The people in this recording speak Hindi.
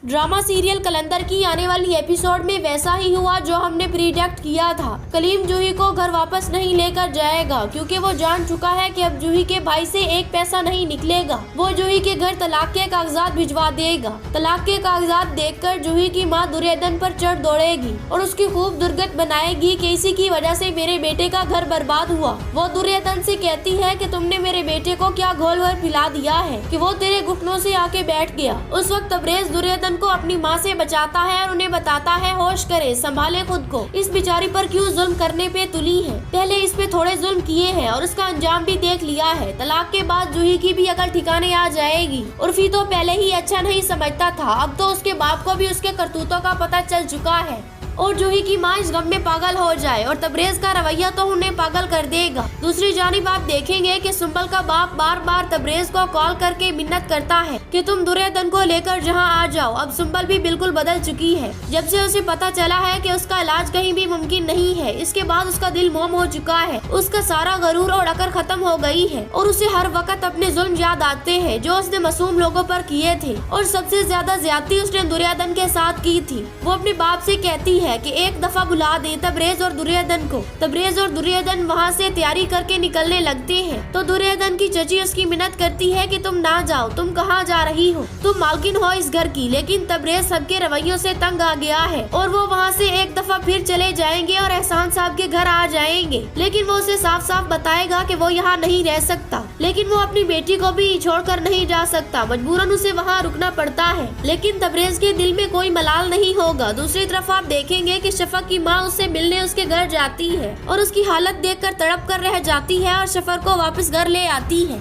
ड्रामा सीरियल कलंदर की आने वाली एपिसोड में वैसा ही हुआ जो हमने प्रीडिक्ट किया था। कलीम जूही को घर वापस नहीं लेकर जाएगा क्योंकि वो जान चुका है कि अब जूही के भाई से एक पैसा नहीं निकलेगा। वो जूही के घर तलाक के कागजात भिजवा देगा। तलाक के कागजात देखकर जूही की माँ दुर्योधन पर चढ़ दौड़ेगी और उसकी खूब दुर्गत बनाएगी कि इसी की वजह से मेरे बेटे का घर बर्बाद हुआ। वो दुर्योधन से कहती है कि तुमने मेरे बेटे को क्या घोल भर पिला दिया है कि वो तेरे घुटनों से आके बैठ गया। उस वक्त तबरेज दुर्योधन को अपनी माँ से बचाता है और उन्हें बताता है होश करे, संभाले खुद को, इस बेचारी पर क्यों जुल्म करने पे तुली है। पहले इस पे थोड़े जुल्म किए हैं और उसका अंजाम भी देख लिया है। तलाक के बाद जूही की भी अकल ठिकाने आ जाएगी। उर्फी तो पहले ही अच्छा नहीं समझता था, अब तो उसके बाप को भी उसके करतूतों का पता चल चुका है और जूही की माँ इस गम में पागल हो जाए और तबरेज का रवैया तो उन्हें पागल कर देगा। दूसरी जानिब आप देखेंगे कि सुंबल का बाप बार बार तबरेज को कॉल करके मिन्नत करता है कि तुम दुर्योधन को लेकर जहाँ आ जाओ। अब सुंबल भी बिल्कुल बदल चुकी है जब से उसे पता चला है कि उसका इलाज कहीं भी मुमकिन नहीं है। इसके बाद उसका दिल मोम हो चुका है, उसका सारा गरूर और अकड़ खत्म हो गई है और उसे हर वक्त अपने जुल्म याद आते हैं जो उसने मासूम लोगों पर किए थे और सबसे ज्यादा ज्यादती उसने दुर्योधन के साथ की थी। वो अपने बाप से कहती है कि एक दफा बुला दे तबरेज और दुर्योधन को। तबरेज और दुर्योधन वहाँ से तैयारी करके निकलने लगते हैं तो दुर्योधन की चची उसकी मिन्नत करती है कि तुम ना जाओ, तुम कहाँ जा रही हो, तुम मालकिन हो इस घर की। लेकिन तबरेज सबके रवैयों से तंग आ गया है और वो वहाँ से एक दफा फिर चले जाएंगे और एहसान साहब के घर आ जाएंगे। लेकिन वो उसे साफ साफ बताएगा कि वो यहाँ नहीं रह सकता, लेकिन वो अपनी बेटी को भी छोड़कर नहीं जा सकता। मजबूरन उसे वहाँ रुकना पड़ता है, लेकिन तबरेज के दिल में कोई मलाल नहीं होगा। दूसरी तरफ आप देखेंगे कि शफक की माँ उससे मिलने उसके घर जाती है और उसकी हालत देखकर तड़प कर रह जाती है और सफर को वापस घर ले आती है।